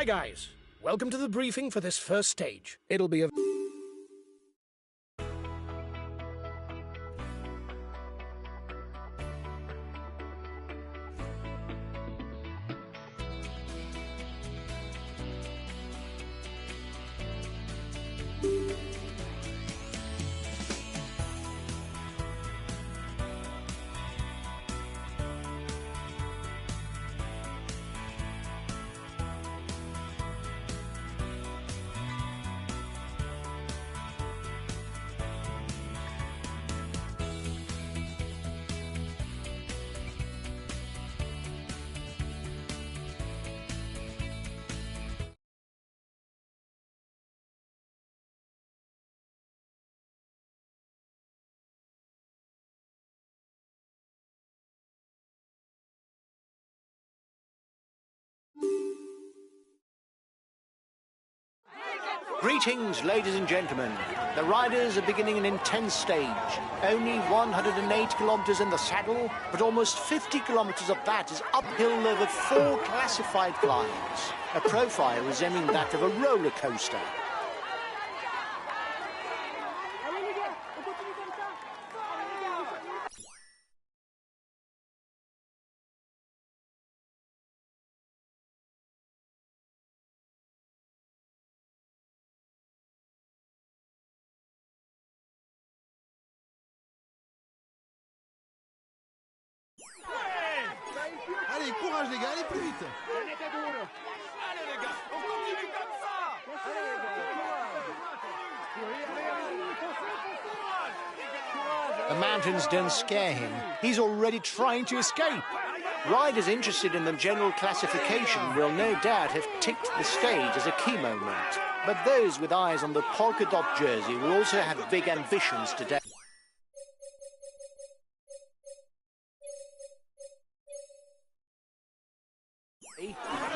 Hi guys, welcome to the briefing for this first stage. It'll be a... Greetings, ladies and gentlemen. The riders are beginning an intense stage. Only 108 kilometers in the saddle, but almost 50 kilometers of that is uphill over 4 classified climbs. A profile resembling that of a roller coaster. Allez, courage les gars, allez plus vite. Allez les gars, on continue comme ça. The mountains don't scare him. He's already trying to escape. Riders interested in the general classification will no doubt have ticked the stage as a key moment. But those with eyes on the polka dot jersey will also have big ambitions today.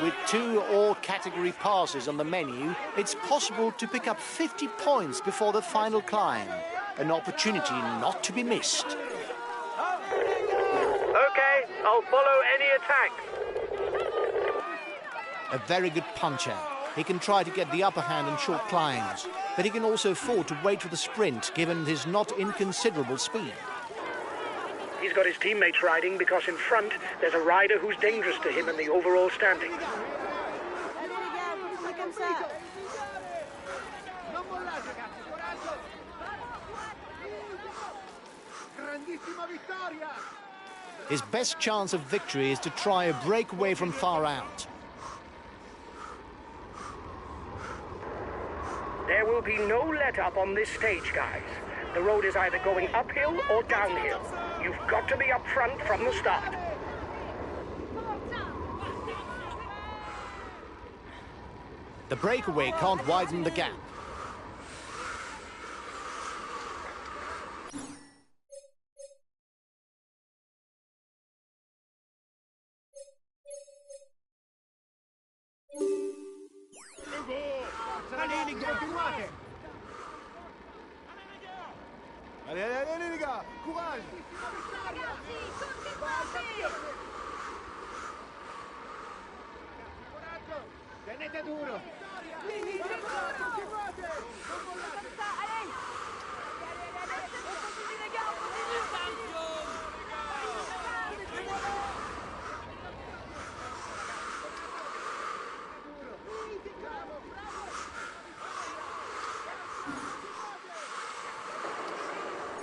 With 2 all-category passes on the menu, it's possible to pick up 50 points before the final climb. An opportunity not to be missed. Okay, I'll follow any attacks. A very good puncher. He can try to get the upper hand in short climbs, but he can also afford to wait for the sprint, given his not inconsiderable speed. He's got his teammates riding because in front there's a rider who's dangerous to him in the overall standings. His best chance of victory is to try a breakaway from far out. There will be no let-up on this stage, guys. The road is either going uphill or downhill. You've got to be up front from the start. The breakaway can't widen the gap. Allez, allez, allez les gars, courage. Tenete duro.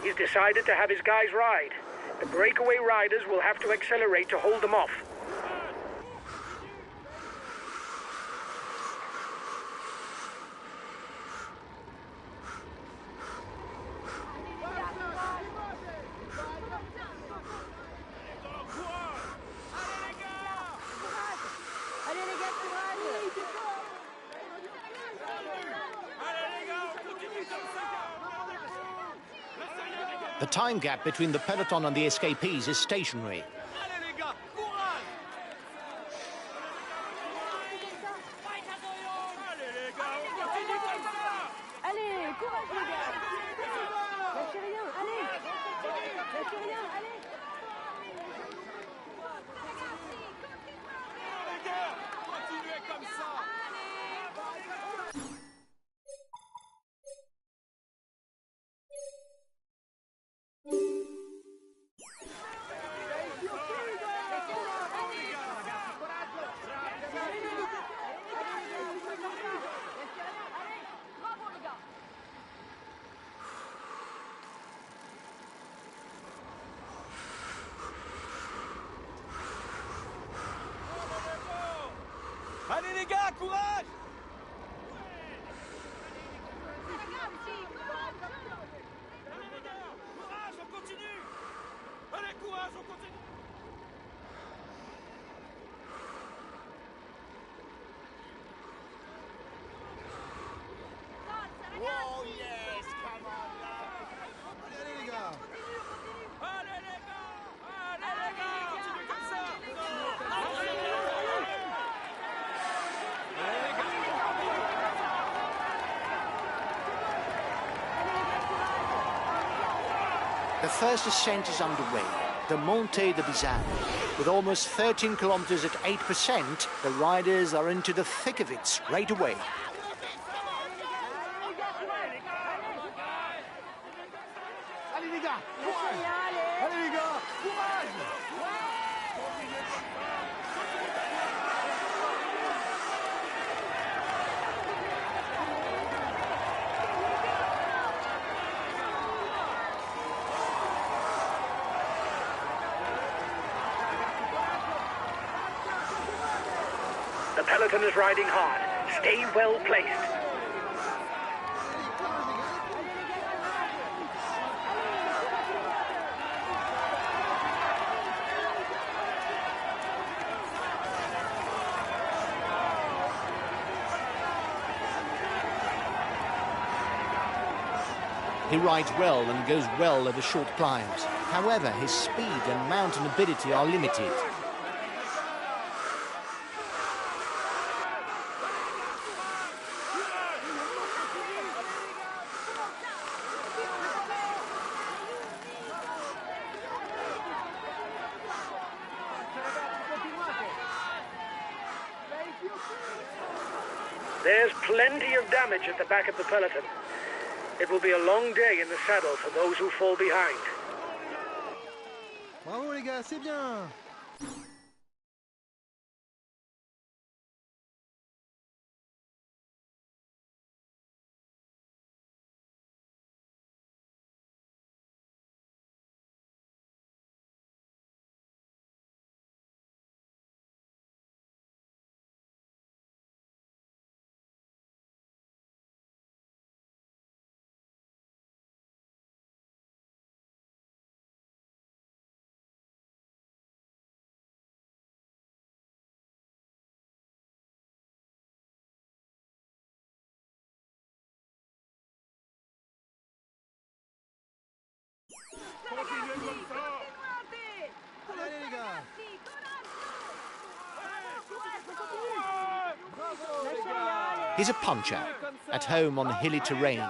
He's decided to have his guys ride. The breakaway riders will have to accelerate to hold them off. The time gap between the peloton and the escapees is stationary. The first ascent is underway, the Monte de Bizan. With almost 13 kilometers at 8%, the riders are into the thick of it straight away. Allez les gars, courage. Allez les gars, courage. The peloton is riding hard. Stay well placed. He rides well and goes well over short climbs. However, his speed and mountain ability are limited. There's plenty of damage at the back of the peloton. It will be a long day in the saddle for those who fall behind. Bravo les gars, c'est bien. Continuez comme ça. Allez les gars. He's a puncher, at home on hilly terrain.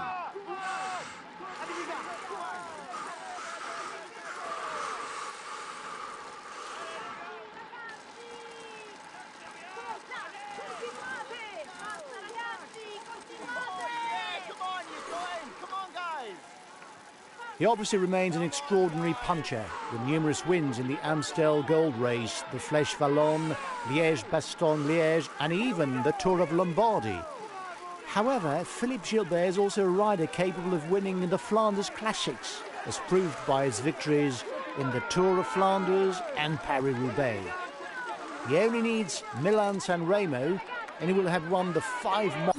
He obviously remains an extraordinary puncher, with numerous wins in the Amstel Gold Race, the Flèche Wallonne, Liège-Bastogne-Liège, and even the Tour of Lombardy. However, Philippe Gilbert is also a rider capable of winning in the Flanders Classics, as proved by his victories in the Tour of Flanders and Paris-Roubaix. He only needs Milan-San Remo, and he will have won the 5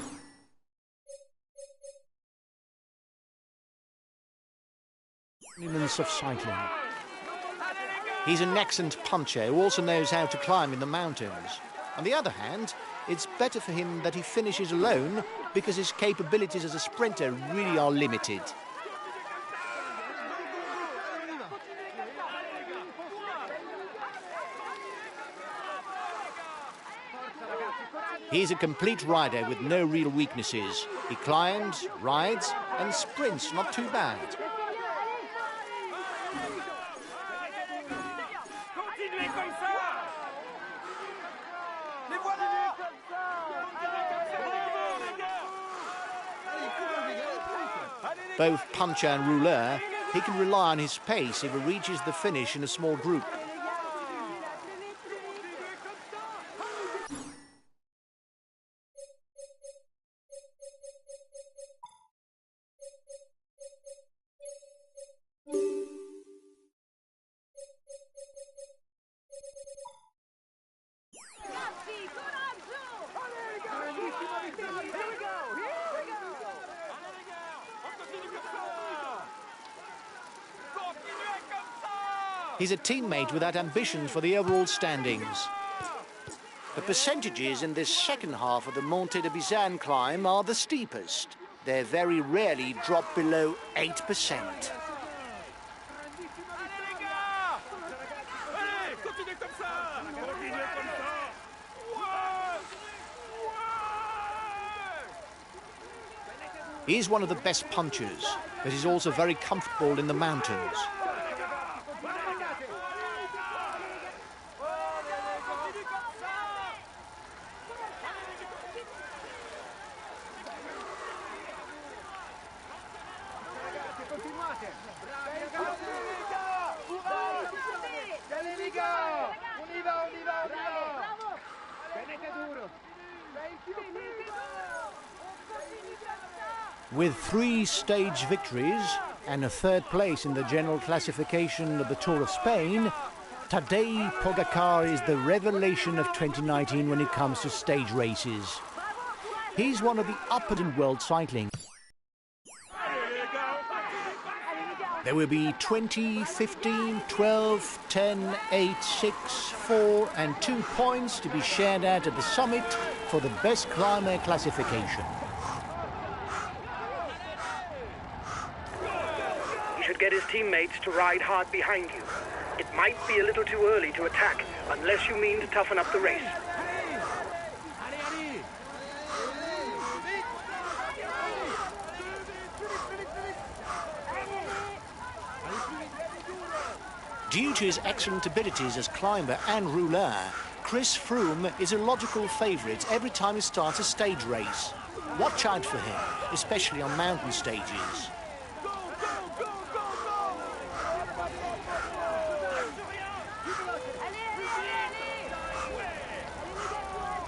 monuments of cycling. He's an excellent puncher who also knows how to climb in the mountains. On the other hand, it's better for him that he finishes alone because his capabilities as a sprinter really are limited. He's a complete rider with no real weaknesses. He climbs, rides and sprints not too bad. Continuez comme ça. Les voilà. Both puncher and rouleur, he can rely on his pace if he reaches the finish in a small group. He's a teammate without ambitions for the overall standings. The percentages in this second half of the Monte de Bizan climb are the steepest. They very rarely drop below 8%. He's one of the best punchers, but he's also very comfortable in the mountains. Allez les gars, on y va. Tenete duro. With 3 stage victories and a 3rd place in the general classification of the Tour of Spain, Tadej Pogačar is the revelation of 2019 when it comes to stage races. He's one of the uppers in world cycling. There will be 20, 15, 12, 10, 8, 6, 4 and 2 points to be shared out at the summit for the best climber classification. He should get his teammates to ride hard behind you. It might be a little too early to attack, unless you mean to toughen up the race. Due to his excellent abilities as climber and rouleur, Chris Froome is a logical favourite every time he starts a stage race. Watch out for him, especially on mountain stages.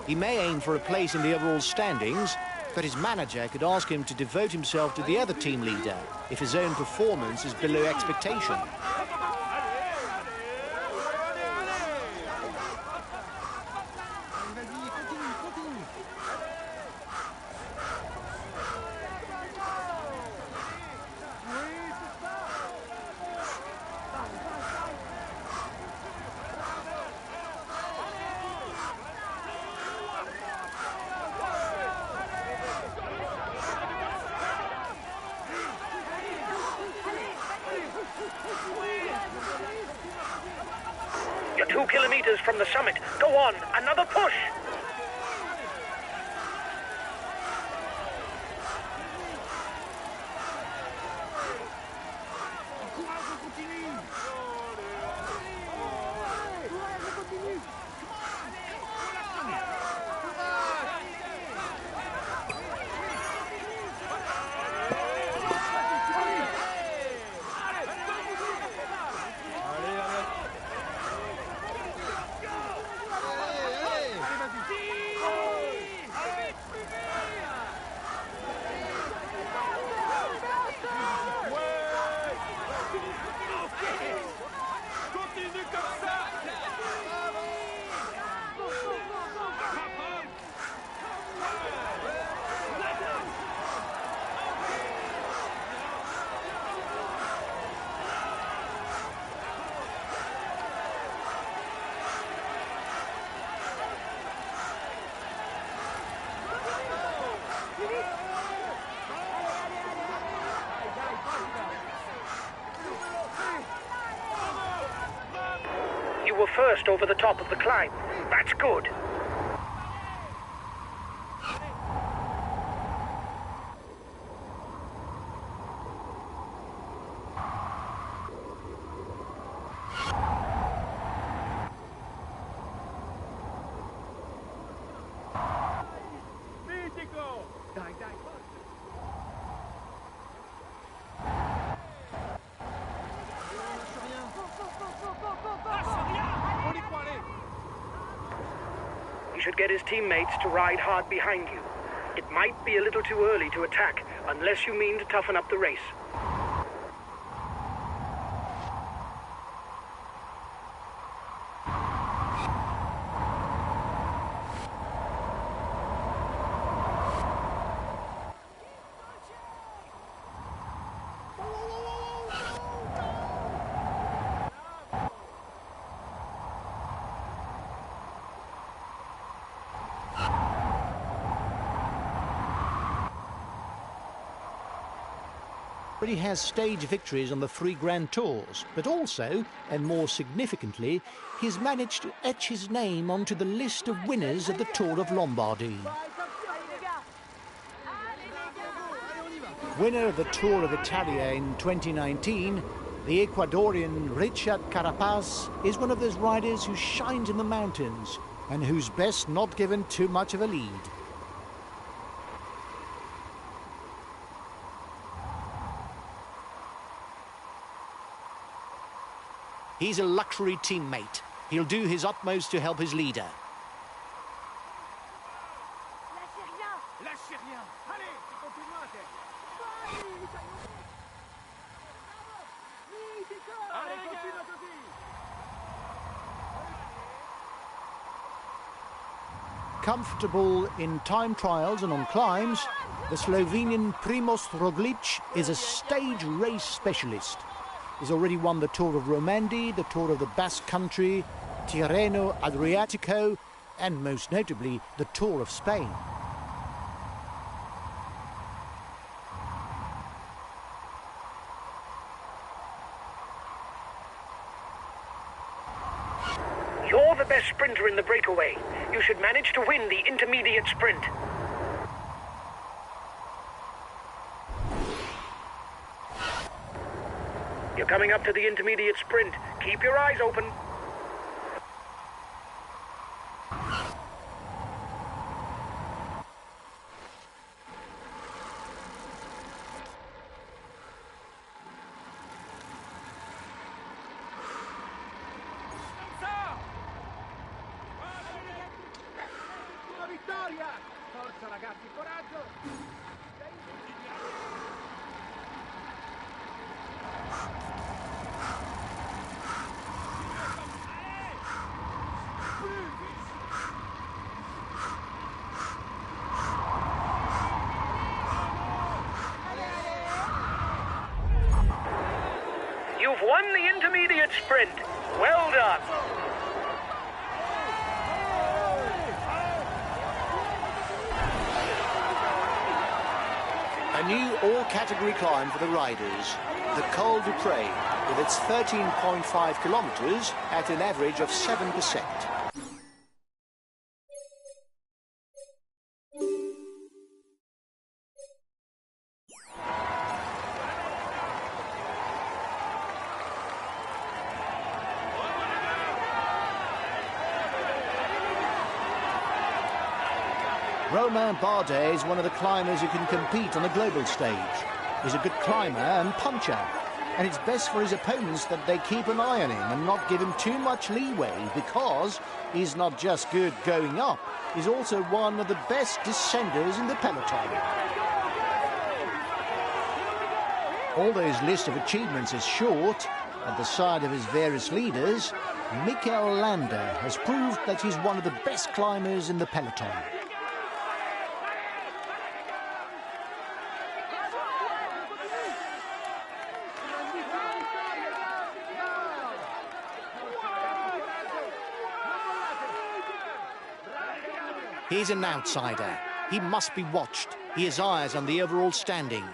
He may aim for a place in the overall standings, but his manager could ask him to devote himself to the other team leader if his own performance is below expectation. You're 2 kilometers from the summit. Go on, another push. You were first over the top of the climb. That's good. He should get his teammates to ride hard behind you. It might be a little too early to attack, unless you mean to toughen up the race. But he has stage victories on the 3 Grand Tours, but also, and more significantly, he's managed to etch his name onto the list of winners of the Tour of Lombardy. Winner of the Tour of Italia in 2019, the Ecuadorian Richard Carapaz is one of those riders who shines in the mountains and who's best not given too much of a lead. He's a luxury teammate. He'll do his utmost to help his leader. Lâchez rien. Allez, continuate. Allez, continue così. Comfortable in time trials and on climbs, the Slovenian Primož Roglič is a stage race specialist. He's already won the Tour of Romandie, the Tour of the Basque Country, Tirreno Adriatico, and most notably, the Tour of Spain. You're the best sprinter in the breakaway. You should manage to win the intermediate sprint. You're coming up to the intermediate sprint. Keep your eyes open. Una vittoria! Forza ragazzi, coraggio! You've won the intermediate sprint. Well done. A new all-category climb for the riders, the Col du Pré, with its 13.5 kilometres at an average of 7%. Romain Bardet is one of the climbers who can compete on a global stage. He's a good climber and puncher, and it's best for his opponents that they keep an eye on him and not give him too much leeway, because he's not just good going up, he's also one of the best descenders in the peloton. Although his list of achievements is short, at the side of his various leaders, Mikel Landa has proved that he's one of the best climbers in the peloton. He's an outsider. He must be watched. He has eyes on the overall standing.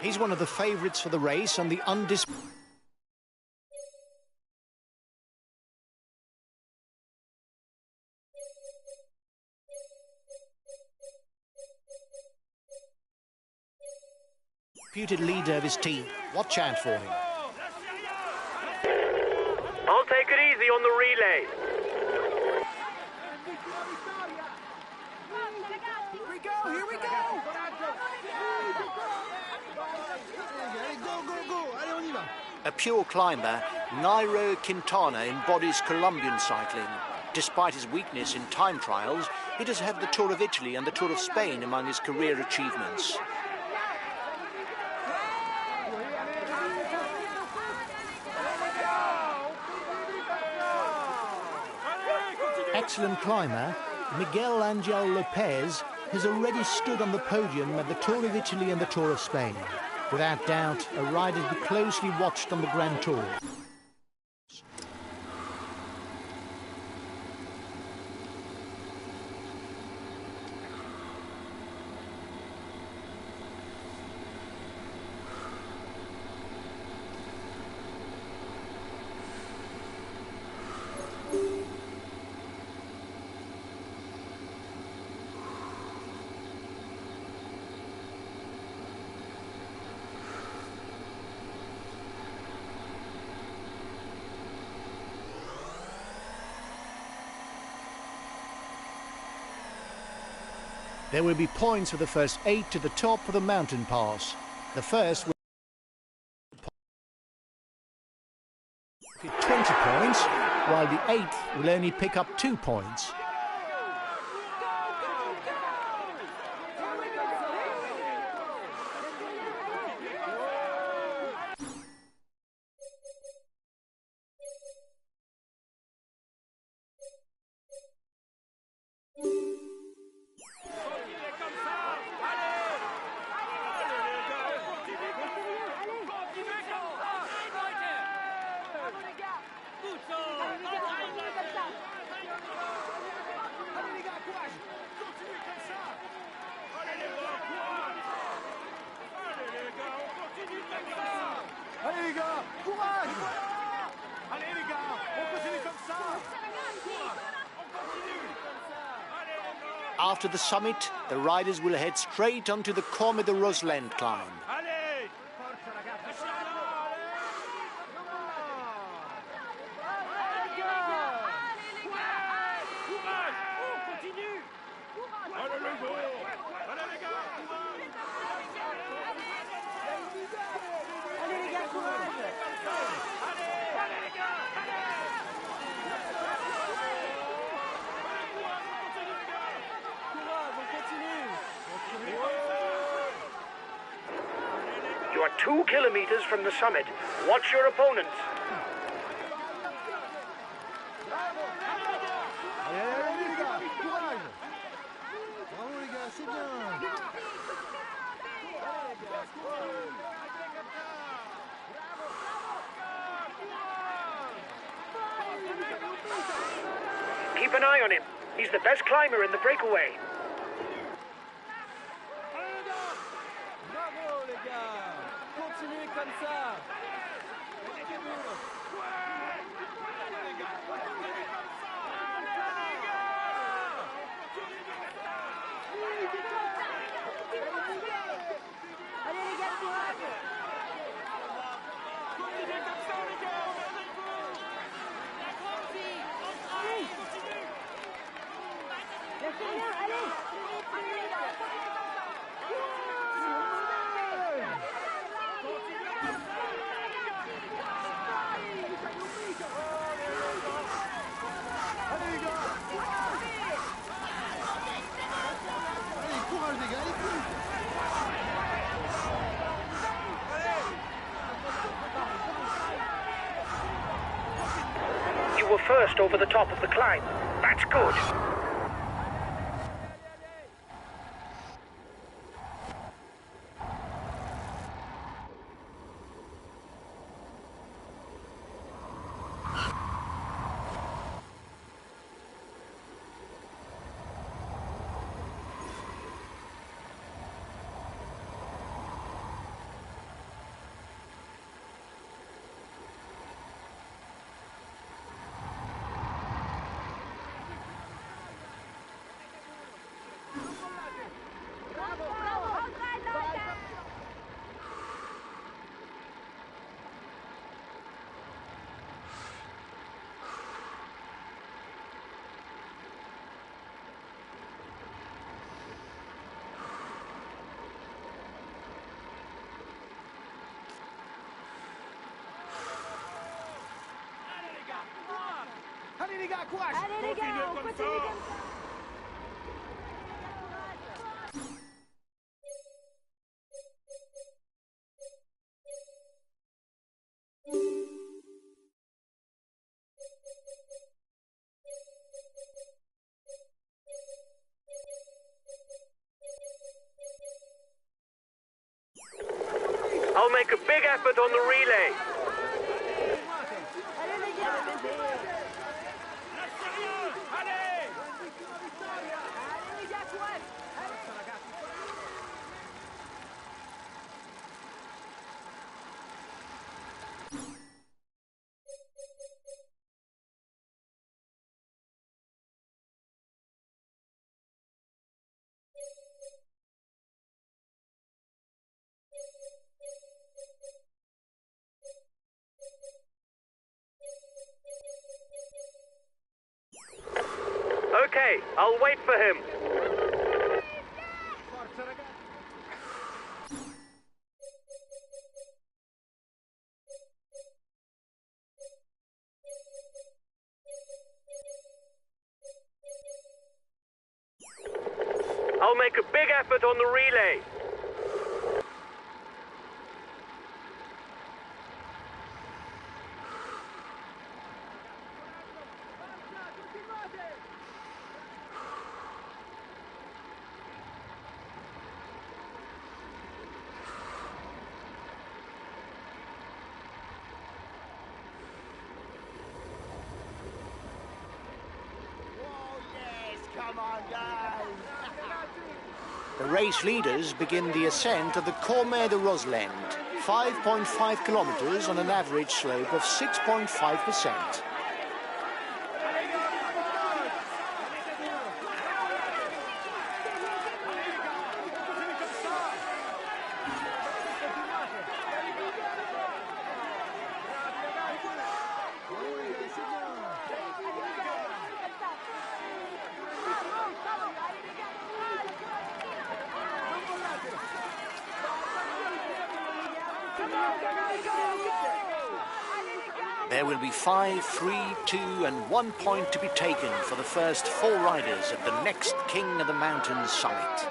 He's one of the favourites for the race and the undisputed leader of his team. Watch out for him. I'll take it easy on the relay. Here we go, here we go! Go, go, go! Allez, on y va! A pure climber, Nairo Quintana embodies Colombian cycling. Despite his weakness in time trials, he does have the Tour of Italy and the Tour of Spain among his career achievements. Excellent climber, Miguel Angel Lopez has already stood on the podium at the Tour of Italy and the Tour of Spain. Without doubt, a rider to be closely watched on the Grand Tour. There will be points for the first 8 to the top of the mountain pass. The first will get 20 points, while the 8th will only pick up 2 points. Allez les gars, courage! Allez les gars, on continue comme ça! After the summit, the riders will head straight onto the Corme de Rosland climb. Allez! You are 2 kilometers from the summit. Watch your opponents. Allez les gars, courage! Bravo les gars, c'est bien! Keep an eye on him. He's the best climber in the breakaway. Bravo les gars! Continuez comme ça! You were first over the top of the climb. That's good. Allez les gars, courage! Allez les gars, on continue comme ça. I'll make a big effort on the relay. Allez les gars, Allez! allez les gars, courage. Okay, I'll wait for him. make a big effort on the relay. Come on, guys! The race leaders begin the ascent of the Cormet de Roseland, 5.5 kilometers on an average slope of 6.5%. There will be 5, 3, 2 and 1 point to be taken for the first 4 riders at the next King of the Mountains summit.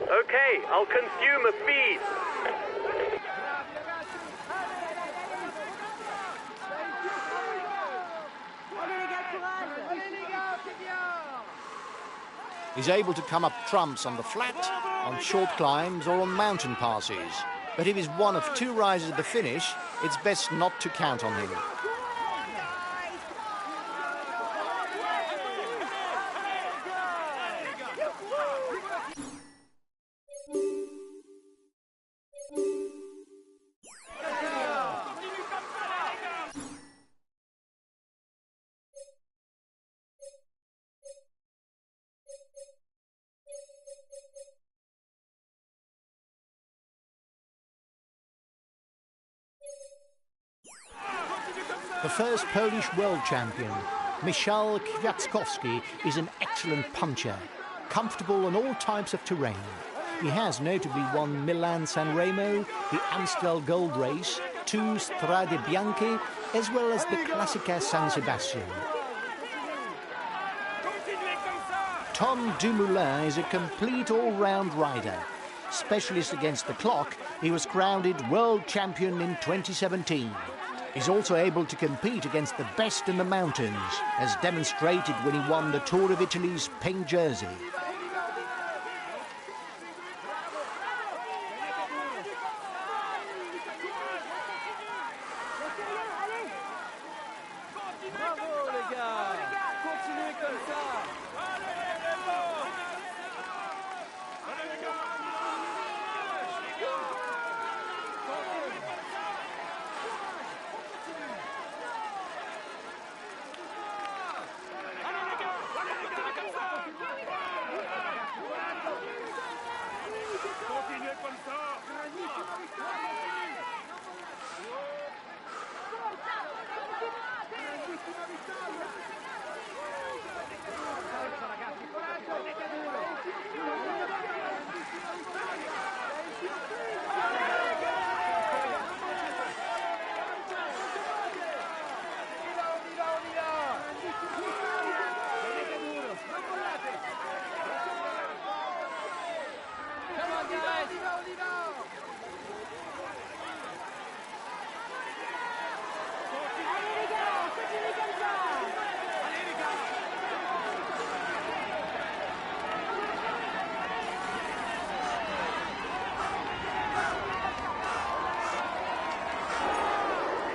Okay, I'll consume a feed. He's able to come up trumps on the flat, on short climbs or on mountain passes. But if he's one of 2 rises at the finish, it's best not to count on him. The first Polish world champion, Michał Kwiatkowski, is an excellent puncher, comfortable on all types of terrain. He has notably won Milan-San Remo, the Amstel Gold Race, 2 Strade Bianche, as well as the Classica San Sebastian. Tom Dumoulin is a complete all-round rider. Specialist against the clock, he was crowned world champion in 2017. He's also able to compete against the best in the mountains, as demonstrated when he won the Tour of Italy's pink jersey. Bravo les gars! Continuez comme ça!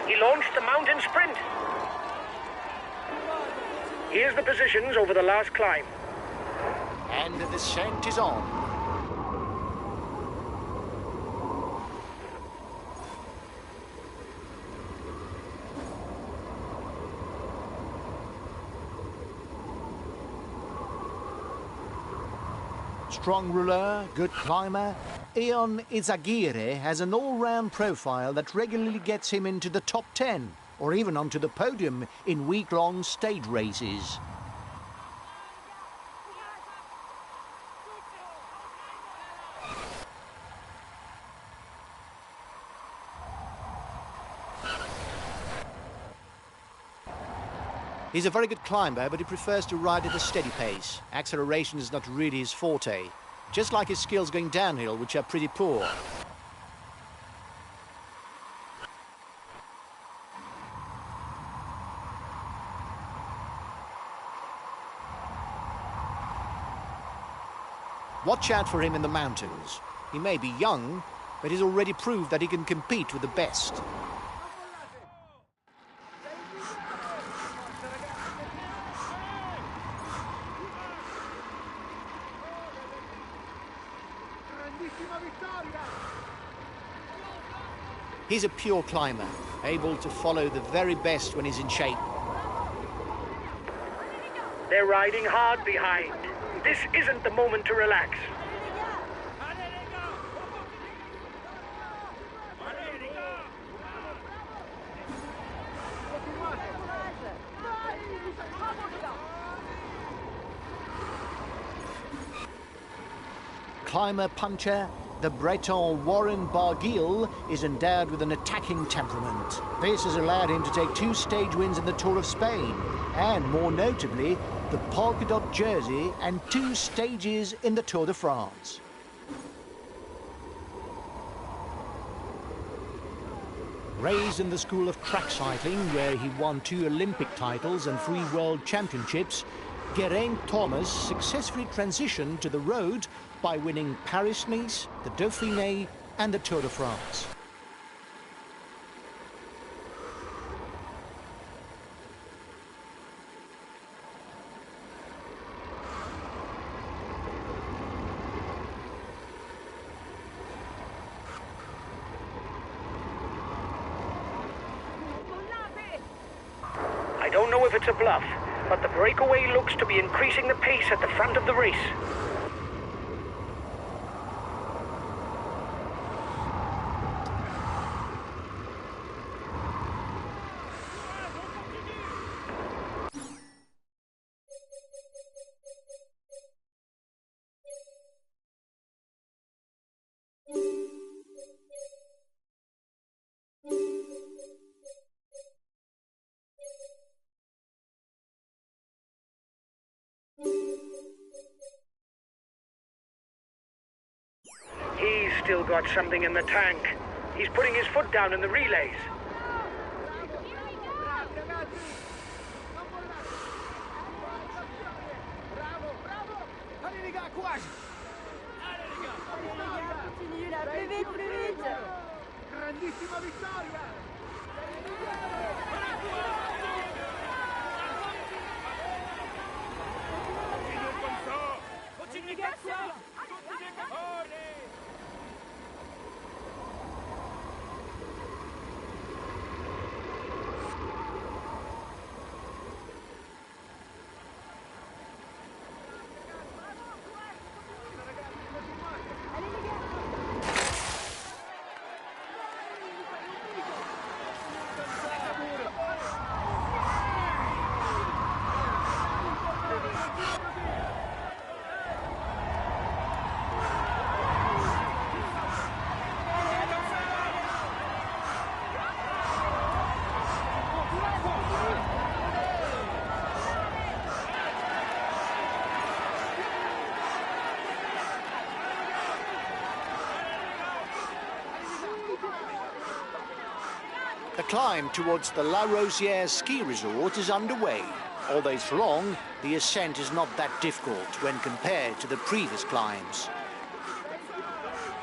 He launched the mountain sprint. Here's the positions over the last climb. And the descent is on. strong rouleur, good climber, Ion Izagirre has an all-round profile that regularly gets him into the top 10 or even onto the podium in week-long stage races. He's a very good climber, but he prefers to ride at a steady pace. Acceleration is not really his forte, just like his skills going downhill, which are pretty poor. Watch out for him in the mountains. He may be young, but he's already proved that he can compete with the best. He's a pure climber, able to follow the very best when he's in shape. They're riding hard behind. This isn't the moment to relax. Climber puncher, the Breton Warren Barguil is endowed with an attacking temperament. This has allowed him to take 2 stage wins in the Tour of Spain, and more notably, the polka dot jersey and 2 stages in the Tour de France. Raised in the school of track cycling, where he won 2 Olympic titles and 3 World Championships, Geraint Thomas successfully transitioned to the road by winning Paris-Nice, the Dauphiné and the Tour de France. I don't know if it's a bluff, but the breakaway looks to be increasing the pace at the front of the race. He's still got something in the tank. He's putting his foot down in the relays. Continue là, plus vite, plus vite. Grandissima vittoria! Continue comme ça. Continue comme ça. Allez. The climb towards the La Rosière ski resort is underway. Although it's long, the ascent is not that difficult when compared to the previous climbs.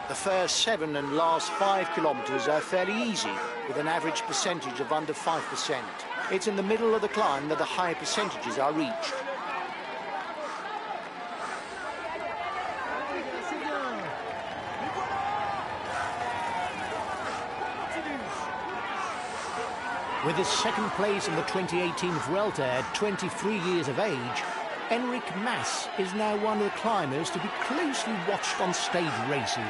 The first 7 and last 5 kilometers are fairly easy, with an average percentage of under 5%. It's in the middle of the climb that the high percentages are reached. With his second place in the 2018 Vuelta at 23 years of age, Enric Mas is now one of the climbers to be closely watched on stage races.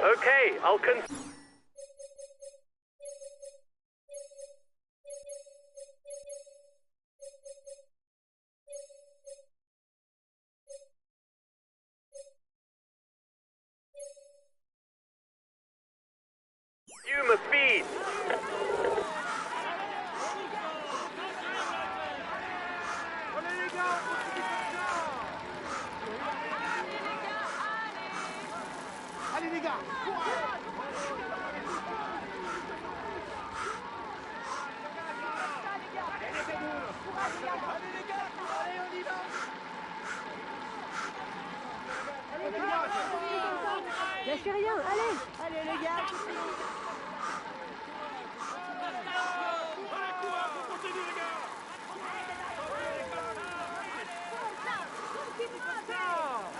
Okay, I'll consume a feed. Allez les gars, courage. Lâchez rien, allez. Allez les gars.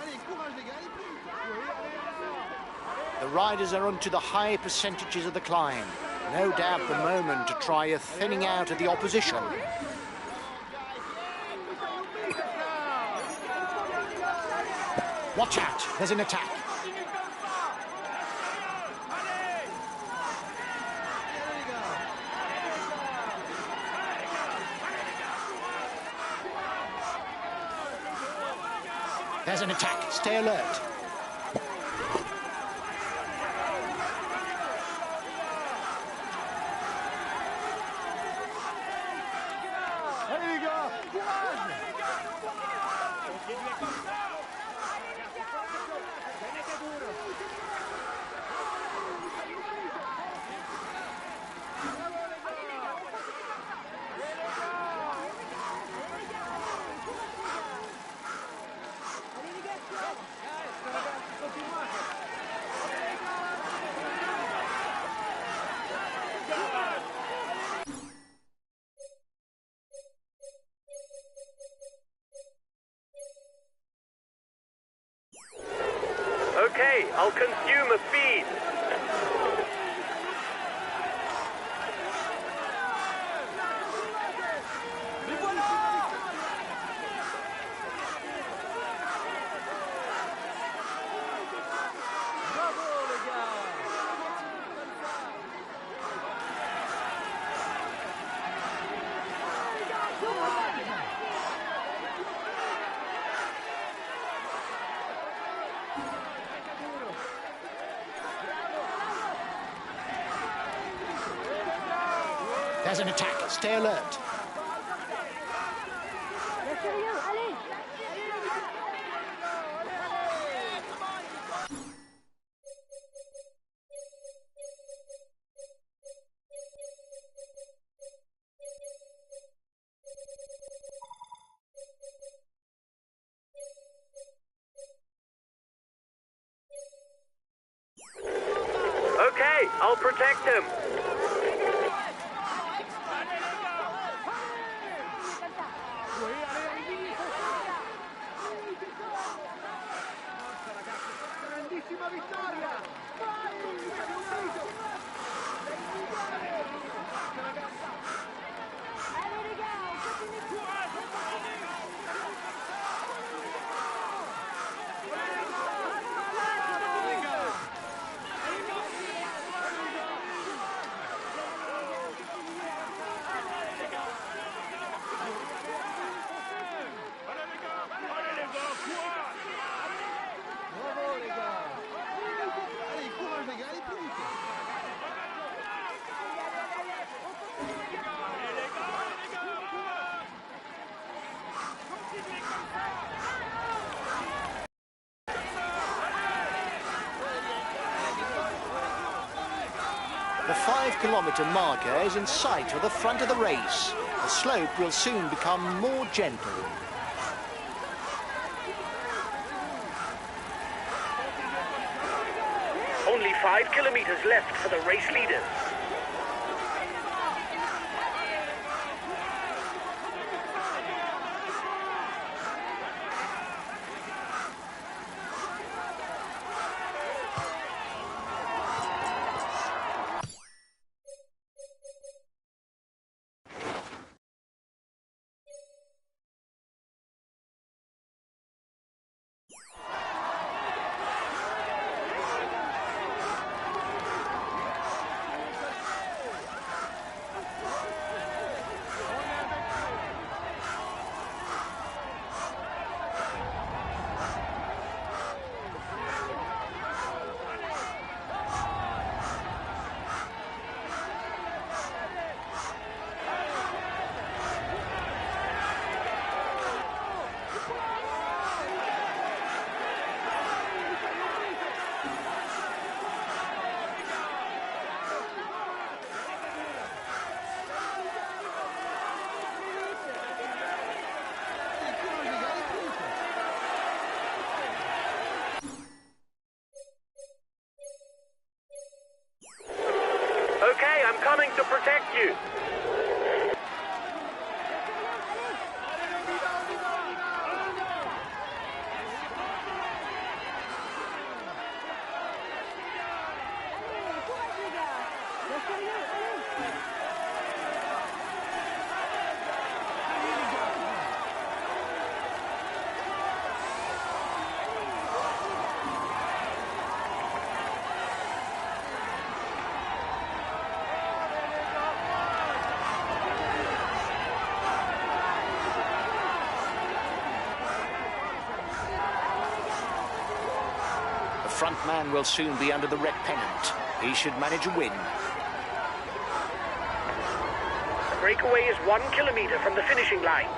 Allez, courage les gars, allez plus. The riders are onto the high percentages of the climb. No doubt the moment to try a thinning out of the opposition. Watch out, there's an attack. There's an attack, stay alert. Allez les gars, courage. Okay, I'll consume a feed. There's an attack, stay alert. Lâchez rien, allez. Okay, I'll protect him. Grandissima vittoria. Vai, Bravo les gars. Allez, courage les gars, allez plus vite. The 5-kilometre marker is in sight of the front of the race. The slope will soon become more gentle. Only 5 kilometers left for the race leaders. Okay, I'm coming to protect you. The front man will soon be under the red pennant. He should manage a win. The breakaway is 1 kilometer from the finishing line.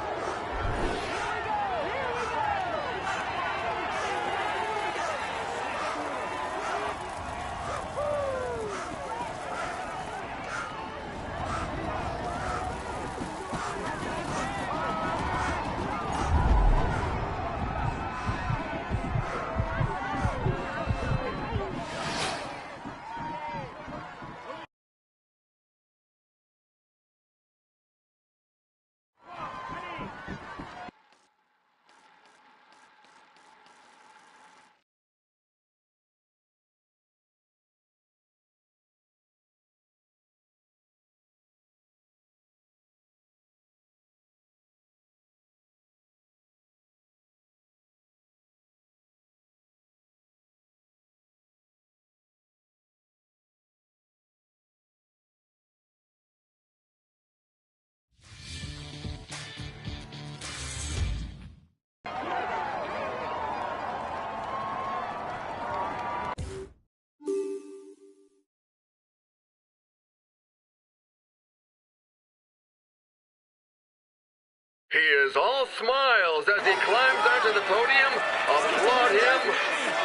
He is all smiles as he climbs onto the podium. Applaud him.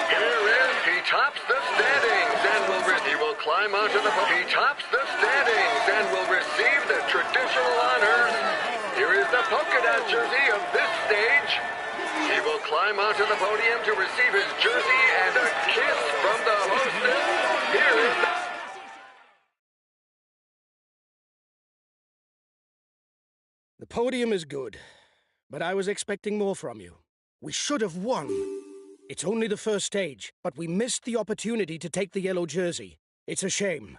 Here is, he tops the standings and he will climb onto the podium. He tops the standings and will receive the traditional honors. Here is the polka dot jersey of this stage. He will climb onto the podium to receive his jersey and a kiss from the hostess. Here is the... The podium is good, but I was expecting more from you. We should have won. It's only the first stage, but we missed the opportunity to take the yellow jersey. It's a shame.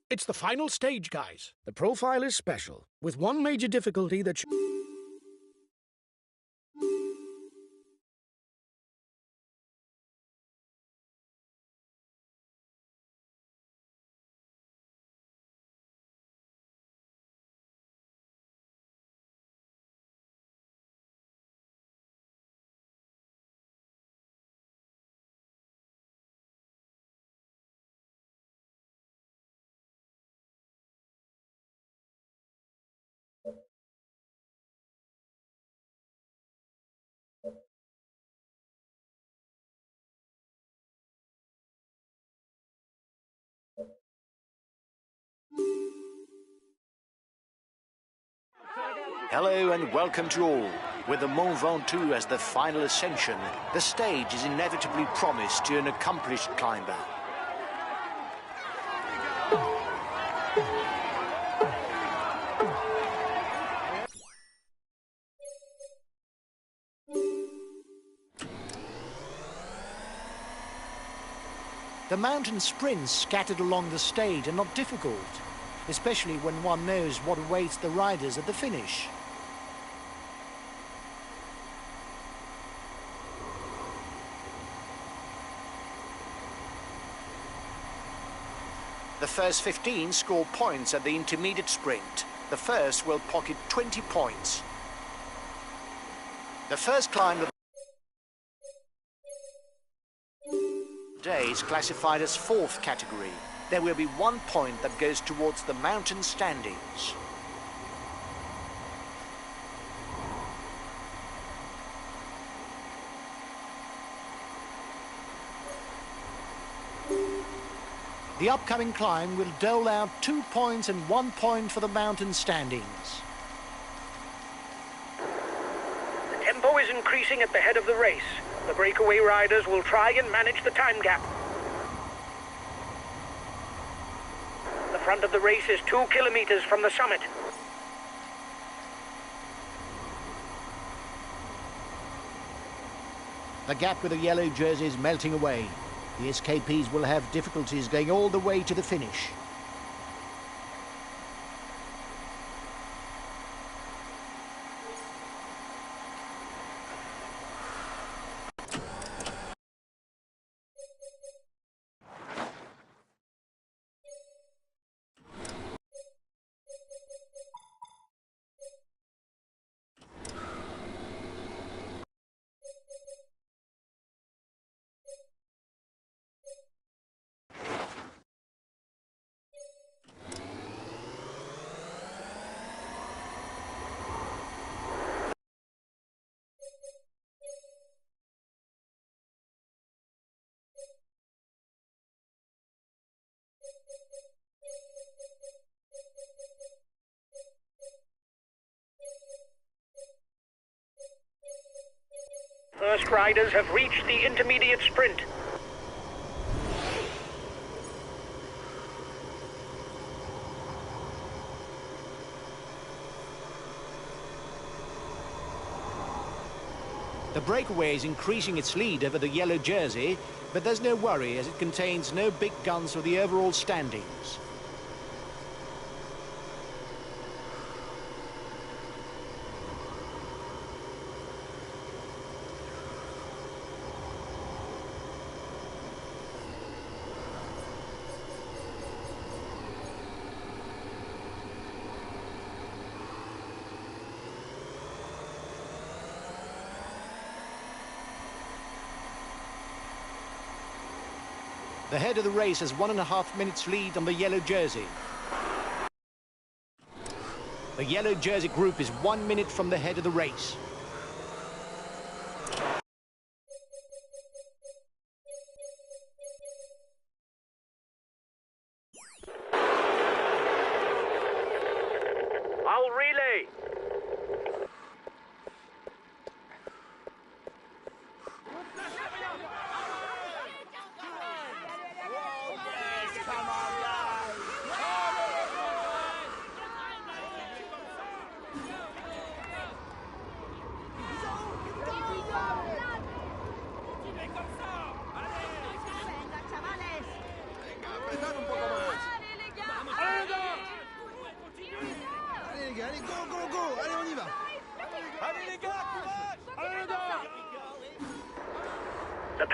It's the final stage, guys. The profile is special, with one major difficulty that... Hello and welcome to all. With the Mont Ventoux as the final ascension, the stage is inevitably promised to an accomplished climber. The mountain sprints scattered along the stage are not difficult, especially when one knows what awaits the riders at the finish. The first 15 score points at the intermediate sprint. The first will pocket 20 points. The first climb of the day is classified as 4th category. There will be 1 point that goes towards the mountain standings. The upcoming climb will dole out 2 points and 1 point for the mountain standings. The tempo is increasing at the head of the race. The breakaway riders will try and manage the time gap. The front of the race is 2 kilometers from the summit. The gap with the yellow jersey is melting away. The escapees will have difficulties going all the way to the finish. First riders have reached the intermediate sprint. The breakaway is increasing its lead over the yellow jersey, but there's no worry as it contains no big guns for the overall standings. The head of the race has 1.5 minutes lead on the yellow jersey. The yellow jersey group is 1 minute from the head of the race. I'll relay.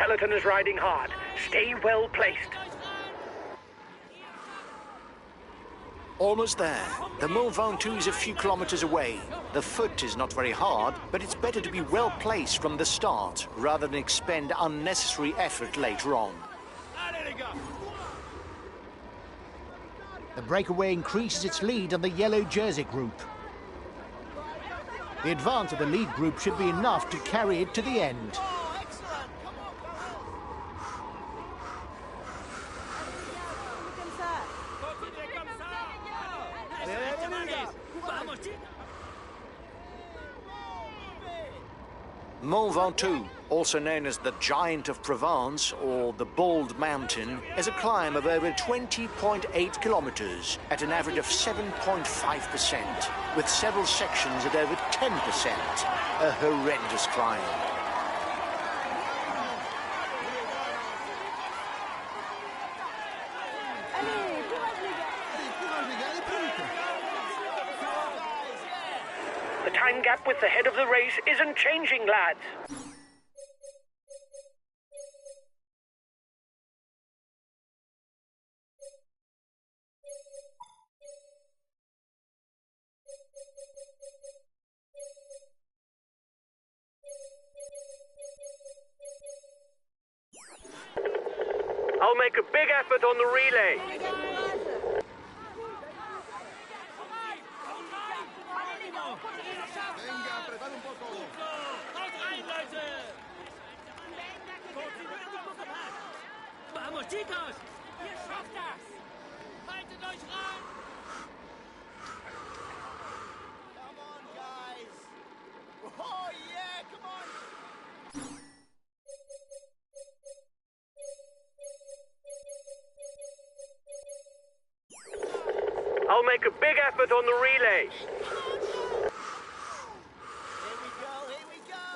peloton is riding hard. Stay well placed. Almost there. The Mont Ventoux is a few kilometers away. The foot is not very hard, but it's better to be well placed from the start rather than expend unnecessary effort later on. The breakaway increases its lead on the yellow jersey group. The advance of the lead group should be enough to carry it to the end. Mont Ventoux, also known as the Giant of Provence or the Bald Mountain, is a climb of over 20.8 kilometers at an average of 7.5%, with several sections at over 10%. A horrendous climb. The time gap with the head of the race isn't changing, lads. I'll make a big effort on the relay. Vamos, chicos! Ihr schafft das! Haltet euch ran! Come on, guys! Oh, yeah, come on! I'll make a big effort on the relay. Here we go, here we go!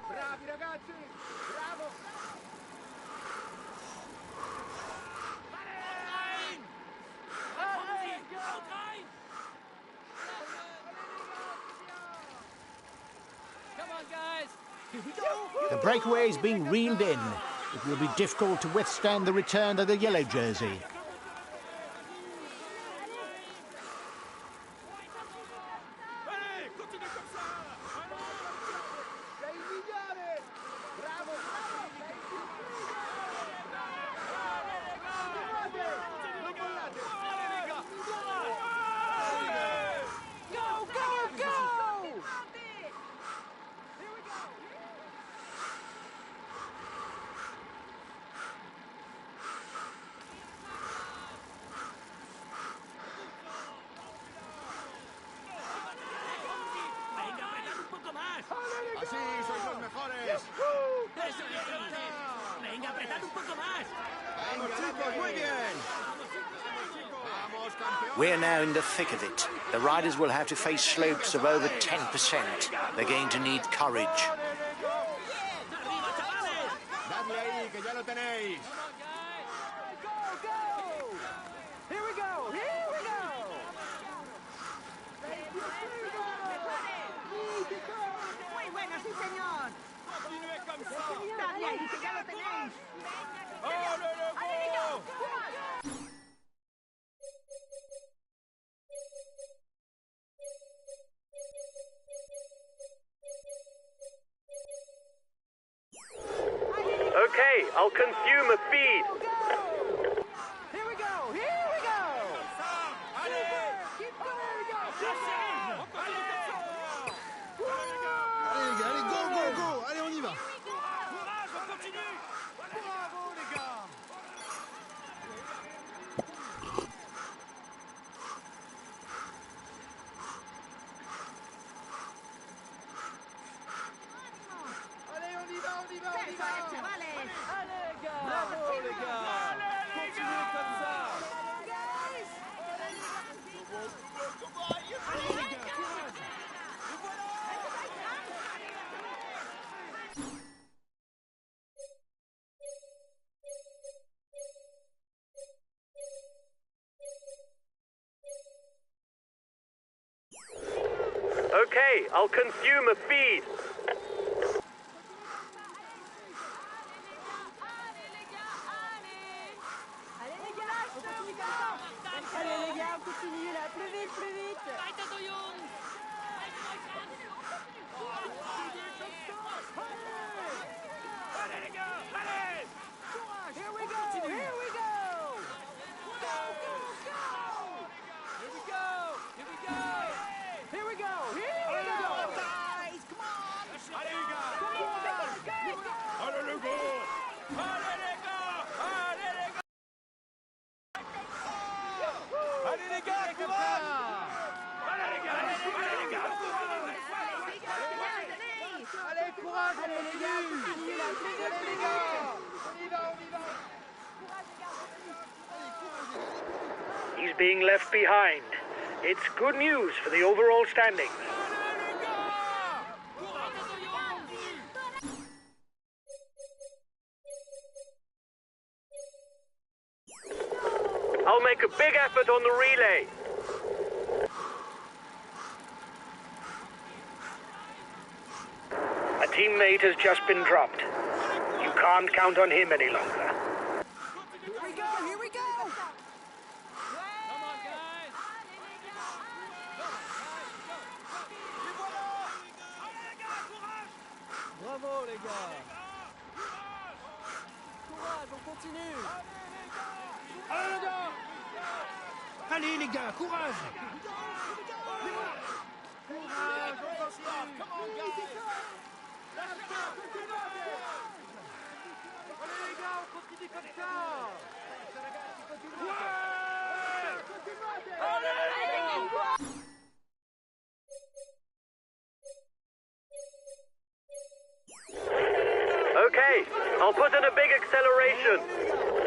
Bravi ragazzi! Bravo! Come on, guys! The breakaway is being reeled in. It will be difficult to withstand the return of the yellow jersey. Sei il migliore! Bravo! Non mollate! Go, go, go! Venga, apretad un poco más. Así sois los mejores! Eso es. Venga, apretad un poco más. ¡Vamos, chicos! ¡Muy bien! ¡Vamos, campeón! We're now in the thick of it. The riders will have to face slopes of over 10%. They're going to need courage. ¡Arriba, chavales! ¡Dadle ahí, que ya lo tenéis! Here we go! Here we go! Muy bueno, sí, señor. Dale ahí, que ya lo tenéis. Okay, I'll consume a feed. Here we go! Here we go! Keep going! Allez, go, go, go! Allez, on y va! Courage, on continue! Bravo, les gars! Allez, on y va, on y va, on y va! Chavales! Bravo, les gars! Continuez comme ça! Allez, les gars, courage! Okay, I'll consume a feed. Allez les gars, courage! Allez les gars, allez les gars! Allez, courage, on continue! Allez les gars! On y va, on y va! He's being left behind. It's good news for the overall standings. I'll make a big effort on the relay. A teammate has just been dropped. You can't count on him any longer. Here we go, here we go! Come on, guys! Bravo, les gars! Courage, on continue! Allez, les gars! Allez, les gars, courage! Courage, on continue! Come on, guys! Allez, les gars, on continue comme ça! Okay, I'll put in a big acceleration.